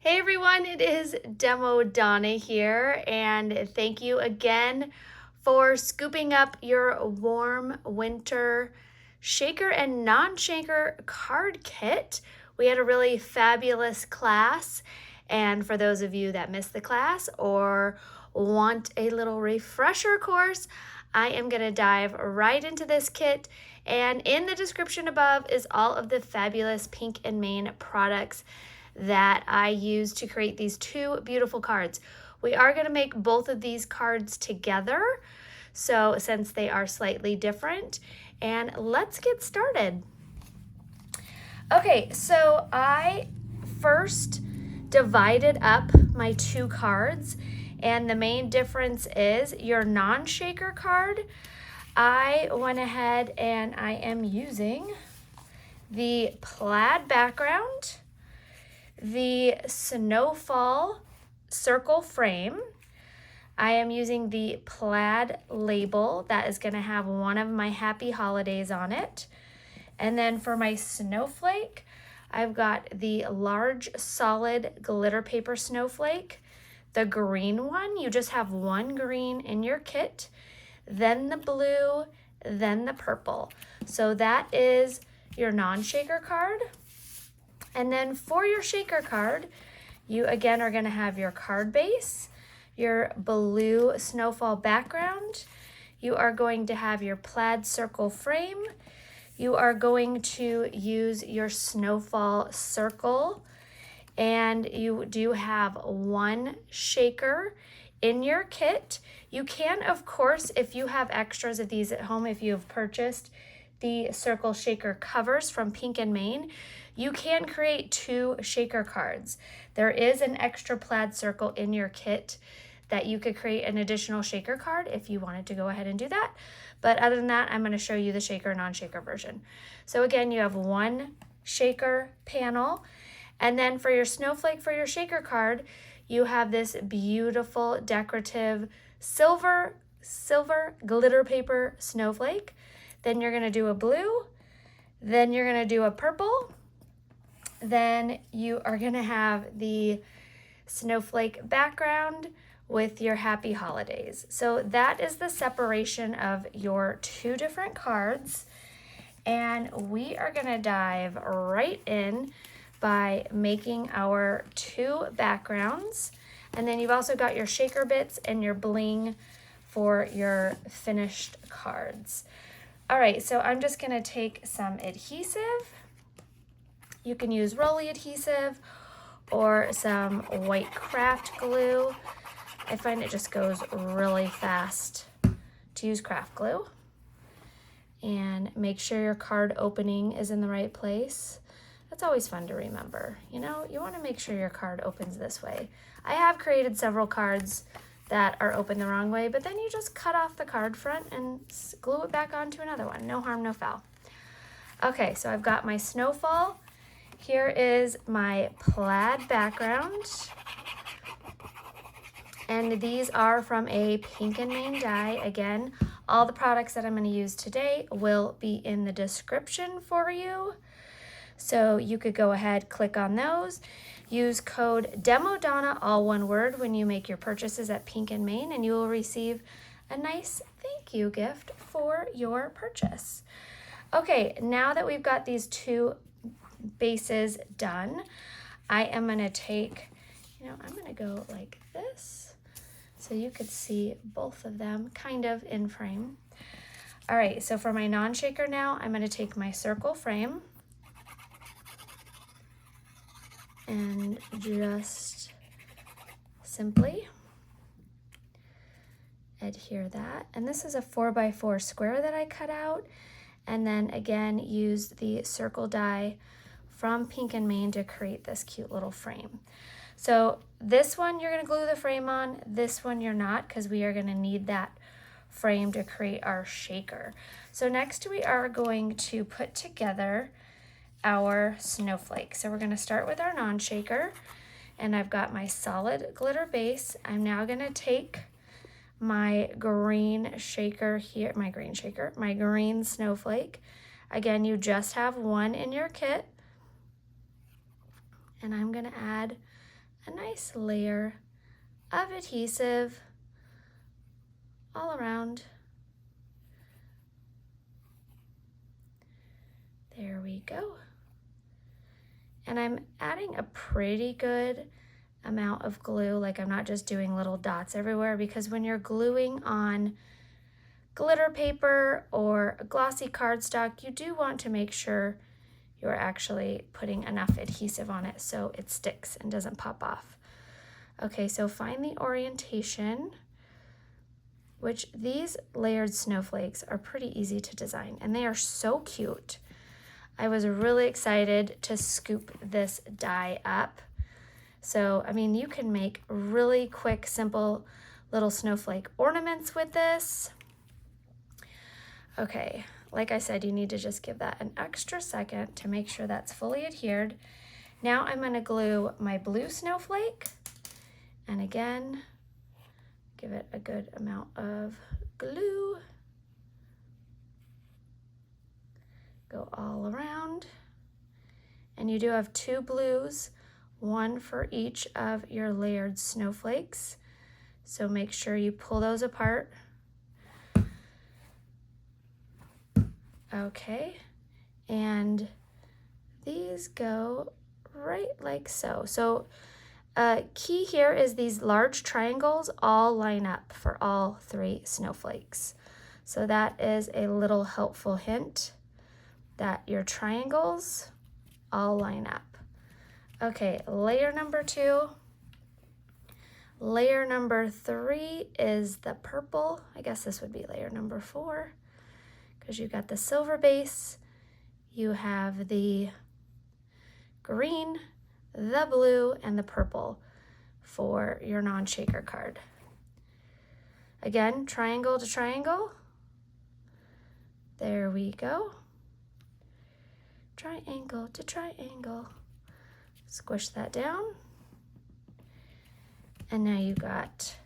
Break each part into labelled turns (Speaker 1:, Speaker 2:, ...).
Speaker 1: Hey everyone, it is Demo Donna here, and thank you again for scooping up your warm winter shaker and non-shaker card kit. We had a really fabulous class, and for those of you that missed the class or want a little refresher course, I am going to dive right into this kit, and in the description above is all of the fabulous Pink and Main products that I use to create these two beautiful cards. We are going to make both of these cards together, so since they are slightly different, and let's get started. Okay, so I first divided up my two cards, and the main difference is your non-shaker card. I went ahead and I am using the plaid background, the Snowfall circle frame. I am using the plaid label that is going to have one of my happy holidays on it. And then for my snowflake, I've got the large solid glitter paper snowflake. The green one, you just have one green in your kit, then the blue, then the purple. So that is your non-shaker card. And then for your shaker card, you again are going to have your card base, your blue snowfall background. You are going to have your plaid circle frame. You are going to use your snowfall circle. And you do have one shaker in your kit. You can, of course, if you have extras of these at home, if you have purchased the circle shaker covers from Pink and Main, you can create two shaker cards. There is an extra plaid circle in your kit that you could create an additional shaker card if you wanted to go ahead and do that. But other than that, I'm going to show you the shaker non-shaker version. So again, you have one shaker panel, and then for your snowflake for your shaker card, you have this beautiful decorative silver glitter paper snowflake. Then you're going to do a blue, then you're going to do a purple, then you are going to have the snowflake background with your happy holidays. So that is the separation of your two different cards. And we are going to dive right in by making our two backgrounds. And then you've also got your shaker bits and your bling for your finished cards. All right, so I'm just going to take some adhesive. You can use Rolly adhesive or some white craft glue. I find it just goes really fast to use craft glue. And make sure your card opening is in the right place. That's always fun to remember. You know, you want to make sure your card opens this way. I have created several cards that are open the wrong way, but then you just cut off the card front and glue it back onto another one. No harm, no foul. Okay, so I've got my snowfall. Here is my plaid background. And these are from a Pink and Main die. Again, all the products that I'm going to use today will be in the description for you. So you could go ahead, click on those. Use code DEMODONNA, all one word, when you make your purchases at Pink and Main, and you will receive a nice thank you gift for your purchase. Okay, now that we've got these two bases done, I am going to take, I'm going to go like this so you could see both of them kind of in frame. All right, so for my non-shaker now, I'm going to take my circle frame and just simply adhere that. And this is a 4x4 square that I cut out. And then again, use the circle die from Pink and Main to create this cute little frame. So this one you're going to glue the frame on, this one you're not, because we are going to need that frame to create our shaker. So next we are going to put together our snowflake. So we're going to start with our non-shaker, and I've got my solid glitter base. I'm now going to take my green shaker here, my green snowflake. Again, you just have one in your kit. And I'm going to add a nice layer of adhesive all around. There we go. And I'm adding a pretty good amount of glue, like I'm not just doing little dots everywhere, because when you're gluing on glitter paper or a glossy cardstock, you do want to make sure you're actually putting enough adhesive on it so it sticks and doesn't pop off. Okay, so find the orientation, which these layered snowflakes are pretty easy to design and they are so cute. I was really excited to scoop this die up. So, I mean, you can make really quick, simple little snowflake ornaments with this. Okay, like I said, you need to just give that an extra second to make sure that's fully adhered. Now I'm gonna glue my blue snowflake, and again, give it a good amount of glue. Go all around. And you do have two blues, one for each of your layered snowflakes. So make sure you pull those apart. Okay, and these go right like so. So key here is these large triangles all line up for all three snowflakes. So that is a little helpful hint that your triangles all line up. Okay, layer number 2. Layer number 3 is the purple. I guess this would be layer number 4 because you got the silver base, you have the green, the blue, and the purple for your non-shaker card. Again, triangle to triangle. There we go. Triangle to triangle. Squish that down. And now you got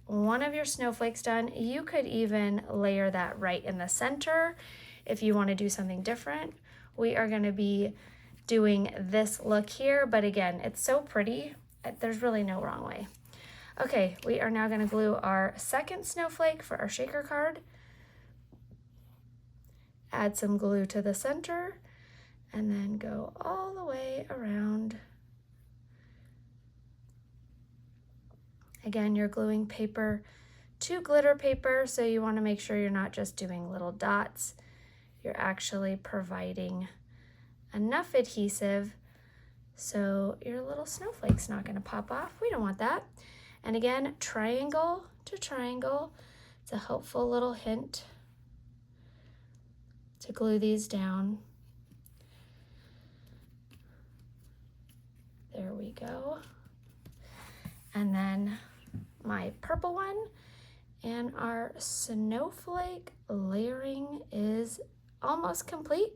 Speaker 1: one of your snowflakes done. You could even layer that right in the center if you want to do something different. We are going to be doing this look here, but again, it's so pretty. There's really no wrong way. Okay, we are now going to glue our second snowflake for our shaker card. Add some glue to the center and then go all the way around. Again, you're gluing paper to glitter paper, so you want to make sure you're not just doing little dots. You're actually providing enough adhesive so your little snowflake's not going to pop off. We don't want that. And again, triangle to triangle. It's a helpful little hint to glue these down. There we go. And then my purple one, and our snowflake layering is almost complete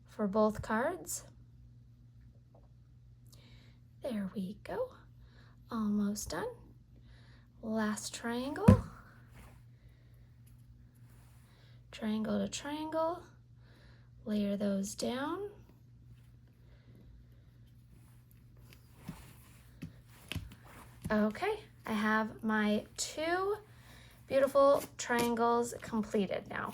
Speaker 1: for both cards. There we go. Almost done. Last triangle. Triangle to triangle. Layer those down. Okay, I have my 2 beautiful triangles completed now.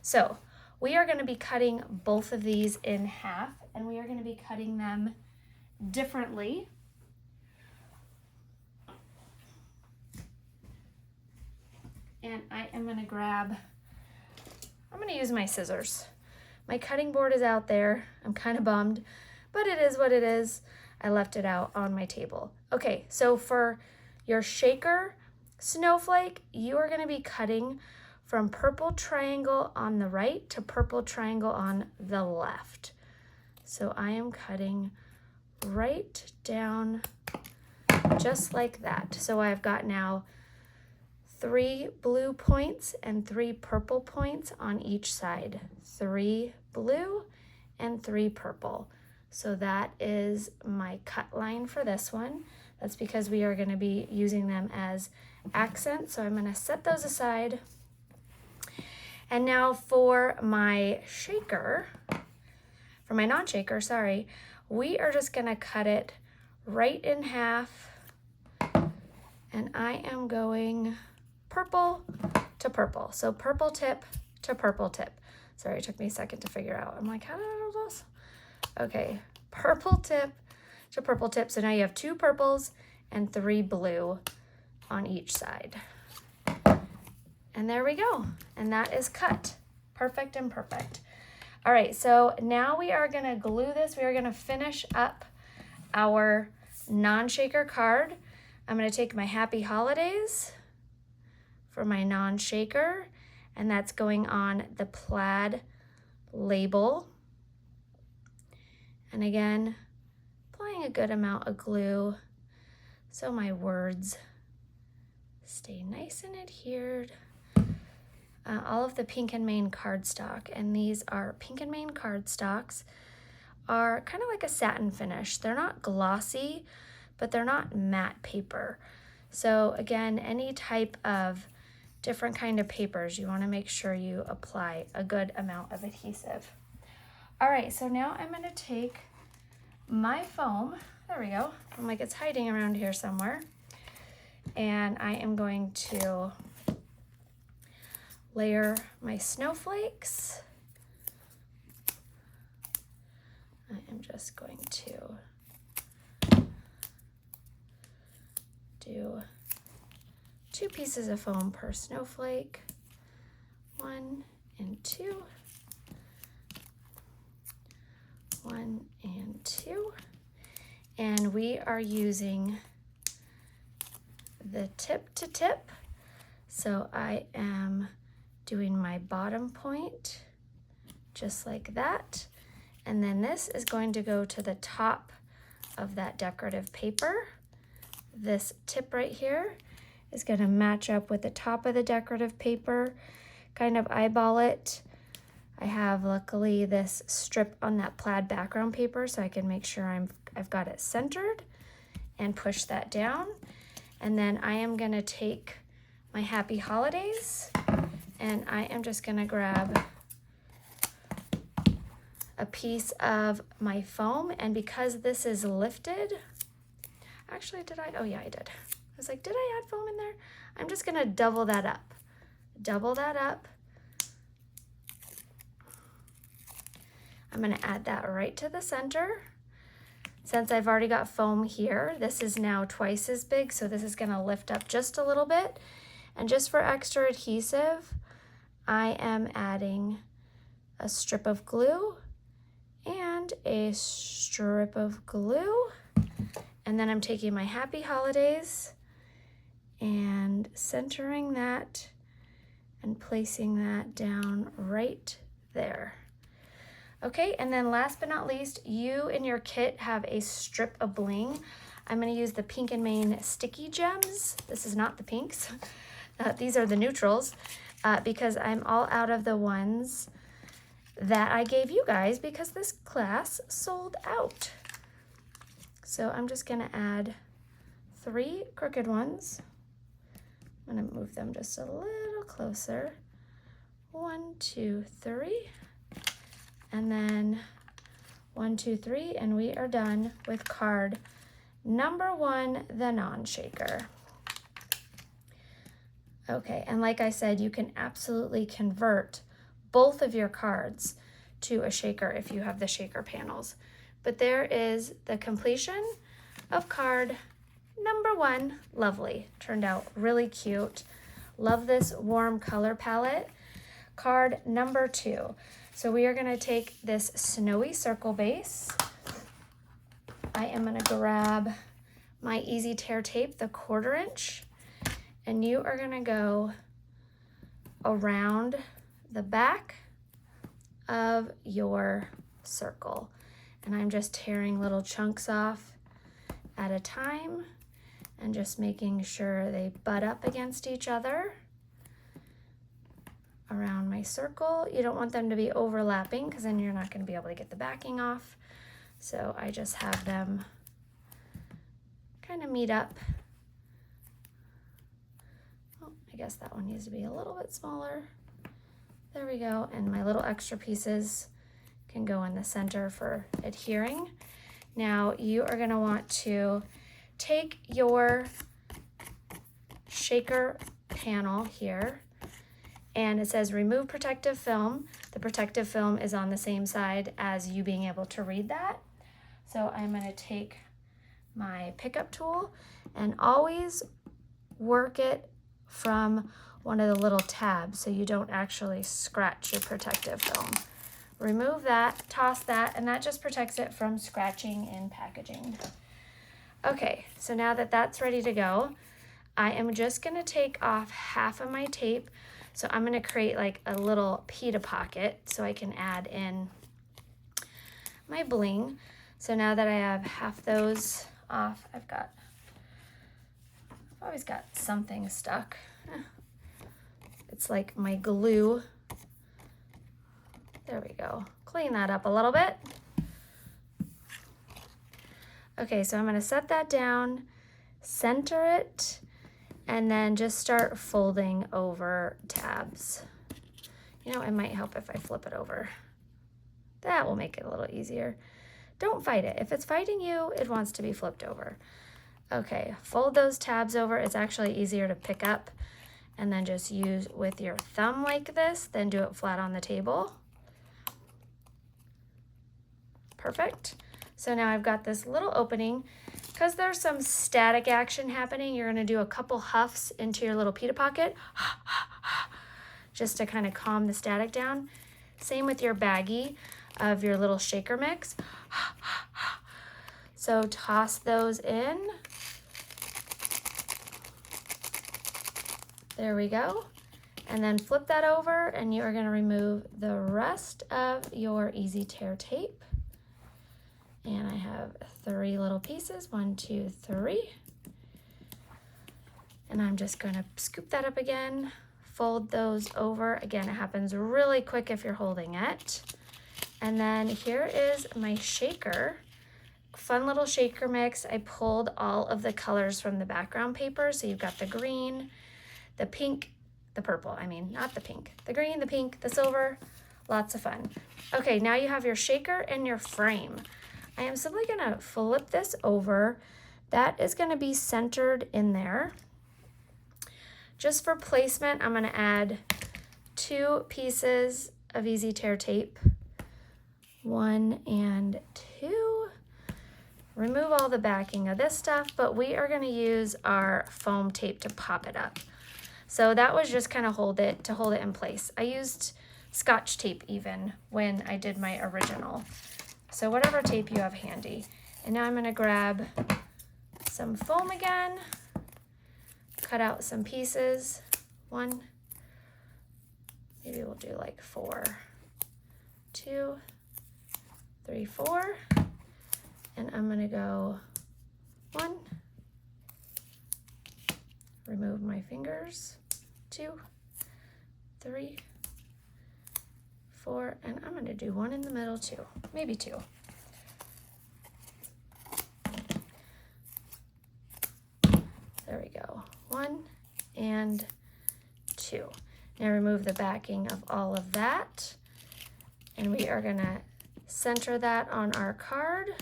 Speaker 1: So we are going to be cutting both of these in half, and we are going to be cutting them differently. And I am going to use my scissors. My cutting board is out there. I'm kind of bummed, but it is what it is. I left it out on my table. Okay, so for your shaker snowflake, you are going to be cutting from purple triangle on the right to purple triangle on the left. So I am cutting right down just like that. So I've got now 3 blue points and 3 purple points on each side. 3 blue and 3 purple. So that is my cut line for this one. That's because we are going to be using them as accents. So I'm going to set those aside. And now for my shaker, for my non-shaker, sorry, we are just going to cut it right in half, and I am going purple to purple. So purple tip to purple tip. Sorry, it took me a second to figure out. I'm like, how did I do this? Okay, purple tip to purple tip. So now you have 2 purples and 3 blue on each side. And there we go. And that is cut. Perfect and perfect. All right, so now we are gonna glue this. We are gonna finish up our non-shaker card. I'm gonna take my Happy Holidays for my non-shaker, and that's going on the plaid label. And again, applying a good amount of glue so my words stay nice and adhered. All of the Pink and Main cardstock, and these are Pink and Main cardstocks, are kind of like a satin finish. They're not glossy, but they're not matte paper. So again, any type of different kind of papers, you want to make sure you apply a good amount of adhesive. All right, so now I'm going to take my foam, there we go, I'm like it's hiding around here somewhere, and I am going to layer my snowflakes. I am just going to do 2 pieces of foam per snowflake, 1 and 2, 1 and 2, and we are using the tip to tip. So I am doing my bottom point just like that, and then this is going to go to the top of that decorative paper. This tip right here is going to match up with the top of the decorative paper, kind of eyeball it. I have luckily this strip on that plaid background paper, so I can make sure I've got it centered and push that down. And then I am going to take my Happy Holidays, and I am just going to grab a piece of my foam, and because this is lifted, actually oh yeah, I did. I was like, did I add foam in there? I'm just gonna double that up. Double that up. I'm gonna add that right to the center. Since I've already got foam here, this is now twice as big, so this is gonna lift up just a little bit. And just for extra adhesive, I am adding a strip of glue and a strip of glue. And then I'm taking my Happy Holidays and centering that and placing that down right there. Okay, and then last but not least, you in your kit have a strip of bling. I'm gonna use the Pink and Main Sticky Gems. This is not the pinks. These are the neutrals because I'm all out of the ones that I gave you guys because this class sold out. So I'm just gonna add 3 crooked ones. I'm gonna move them just a little closer. 1, 2, 3. And then 1, 2, 3, and we are done with card number 1, the non-shaker. Okay, and like I said, you can absolutely convert both of your cards to a shaker if you have the shaker panels. But there is the completion of card number 1. Lovely, turned out really cute. Love this warm color palette. Card number 2. So we are gonna take this snowy circle base. I am gonna grab my Easy Tear tape, the 1/4 inch, and you are gonna go around the back of your circle. And I'm just tearing little chunks off at a time and just making sure they butt up against each other around my circle. You don't want them to be overlapping because then you're not going to be able to get the backing off. So I just have them kind of meet up. Oh, I guess that one needs to be a little bit smaller. There we go. And my little extra pieces can go in the center for adhering. Now you are gonna want to take your shaker panel here, and it says remove protective film. The protective film is on the same side as you being able to read that. So I'm gonna take my pickup tool and always work it from one of the little tabs so you don't actually scratch your protective film. Remove that, toss that, and that just protects it from scratching in packaging. Okay, so now that that's ready to go, I am just gonna take off half of my tape. So I'm gonna create like a little pita pocket so I can add in my bling. So now that I have half those off, I've always got something stuck. It's like my glue. There we go. Clean that up a little bit. Okay, so I'm gonna set that down, center it, and then just start folding over tabs. You know, it might help if I flip it over. That will make it a little easier. Don't fight it. If it's fighting you, it wants to be flipped over. Okay, fold those tabs over. It's actually easier to pick up and then just use with your thumb like this, then do it flat on the table. Perfect. So now I've got this little opening. Because there's some static action happening, you're gonna do a couple huffs into your little pita pocket, just to kind of calm the static down. Same with your baggie of your little shaker mix. So toss those in. There we go. And then flip that over and you are gonna remove the rest of your easy tear tape. And I have 3 little pieces, 1, 2, 3. And I'm just gonna scoop that up again, fold those over. Again, it happens really quick if you're holding it. And then here is my shaker. Fun little shaker mix. I pulled all of the colors from the background paper. So you've got the green, the pink, the purple, I mean, not the pink, the green, the pink, the silver, lots of fun. Okay, now you have your shaker and your frame. I am simply gonna flip this over. That is gonna be centered in there. Just for placement, I'm gonna add 2 pieces of easy tear tape, 1 and 2. Remove all the backing of this stuff, but we are gonna use our foam tape to pop it up. So that was just kind of hold it in place. I used Scotch tape even when I did my original. So whatever tape you have handy. And now I'm gonna grab some foam again, cut out some pieces. 1, maybe we'll do like 4, 2, 3, 4. And I'm gonna go 1, remove my fingers, 2, 3, 4, and I'm gonna do 1 in the middle too, maybe 2. There we go, 1 and 2. Now remove the backing of all of that, and we are gonna center that on our card.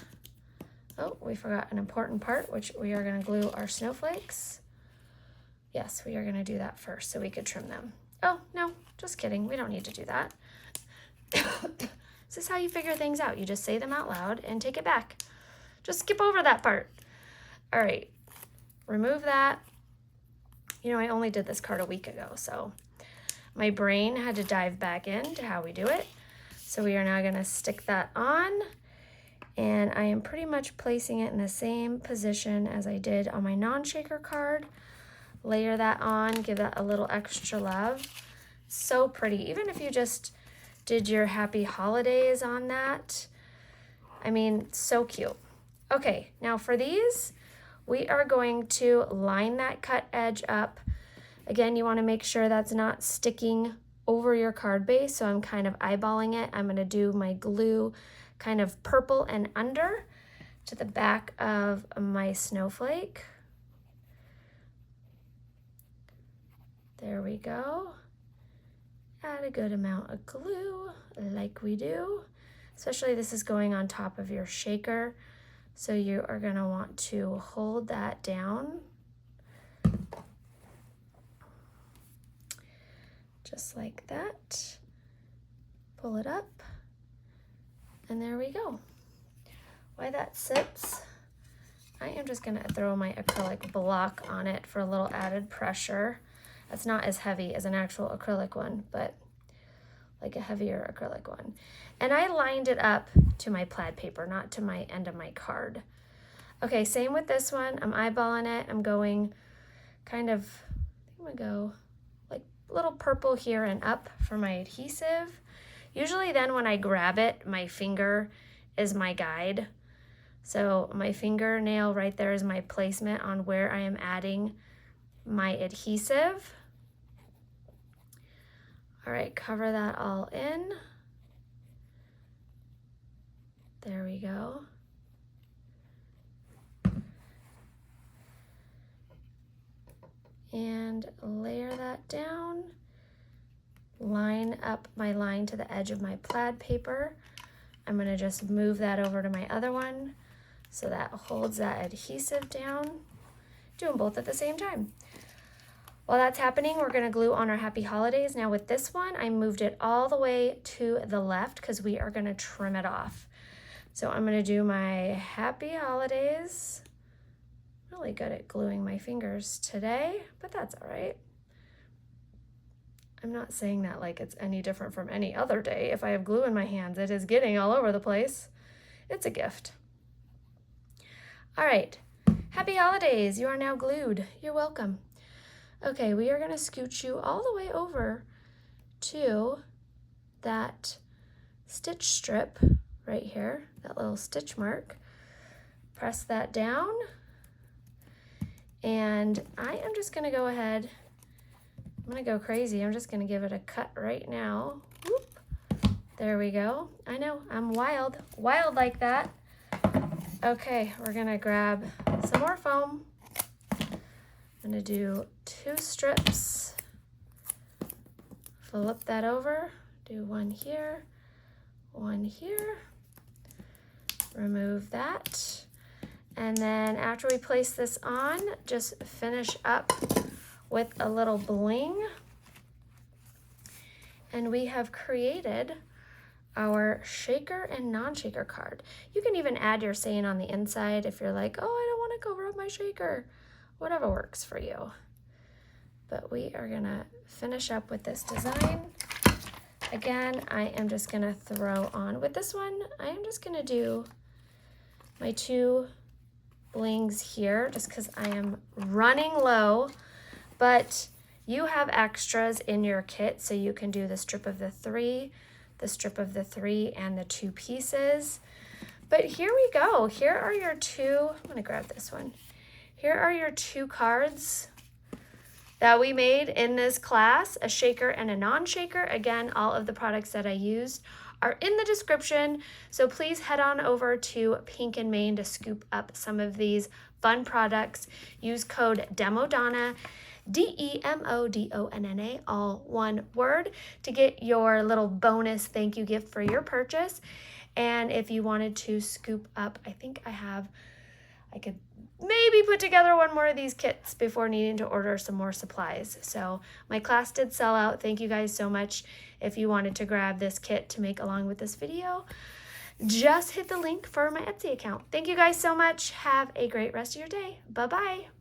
Speaker 1: Oh, we forgot an important part, which we are gonna glue our snowflakes. Yes, we are gonna do that first so we could trim them. Oh, no, just kidding, we don't need to do that. This is how you figure things out. You just say them out loud and take it back. Just skip over that part. All right, remove that. You know, I only did this card a week ago, so my brain had to dive back into how we do it. So we are now gonna stick that on, and I am pretty much placing it in the same position as I did on my non-shaker card. Layer that on, give that a little extra love. So pretty, even if you just did your happy holidays on that. I mean, so cute. Okay, now for these, we are going to line that cut edge up. Again, you wanna make sure that's not sticking over your card base, so I'm kind of eyeballing it. I'm gonna do my glue kind of purple and under to the back of my snowflake. There we go. Add a good amount of glue, like we do. Especially this is going on top of your shaker, So you are going to want to hold that down. Just like that. Pull it up. And there we go. While that sits, I am just going to throw my acrylic block on it for a little added pressure. That's not as heavy as an actual acrylic one, but like a heavier acrylic one. And I lined it up to my plaid paper, not to my end of my card. Okay, same with this one. I'm eyeballing it. I'm going kind of, I'm gonna go like a little purple here and up for my adhesive. Usually then when I grab it, my finger is my guide. So my fingernail right there is my placement on where I am adding my adhesive. All right, cover that all in. There we go. And layer that down. Line up my line to the edge of my plaid paper. I'm gonna just move that over to my other one so that holds that adhesive down. Do them both at the same time. While that's happening, we're gonna glue on our Happy Holidays. Now with this one, I moved it all the way to the left because we are gonna trim it off. So I'm gonna do my Happy Holidays. Really good at gluing my fingers today, but that's all right. I'm not saying that like it's any different from any other day. If I have glue in my hands, it is getting all over the place. It's a gift. All right, Happy Holidays. You are now glued. You're welcome. Okay, we are gonna scooch you all the way over to that stitch strip right here, that little stitch mark. Press that down. And I am just gonna go ahead, I'm gonna go crazy. I'm just gonna give it a cut right now. Whoop. There we go. I know, I'm wild like that. Okay, we're gonna grab some more foam. I'm gonna do 2 strips, flip that over, do one here, remove that. And then after we place this on, just finish up with a little bling. And we have created our shaker and non-shaker card. You can even add your saying on the inside if you're like, oh, I don't want to cover up my shaker. Whatever works for you. But we are gonna finish up with this design. Again, I am just gonna throw on, with this one, I am just gonna do my 2 blings here just because I am running low, but you have extras in your kit, so you can do the strip of the 3, and the 2 pieces. But here we go. Here are your 2, I'm gonna grab this one. Here are your 2 cards that we made in this class, a shaker and a non-shaker. Again, all of the products that I used are in the description, so please head on over to Pink and Main to scoop up some of these fun products. Use code DEMODONNA, DEMODONNA, all one word, to get your little bonus thank you gift for your purchase. And if you wanted to scoop up, I think I could maybe put together one more of these kits before needing to order some more supplies. So my class did sell out. Thank you guys so much. If you wanted to grab this kit to make along with this video, just hit the link for my Etsy account. Thank you guys so much. Have a great rest of your day. Bye-bye.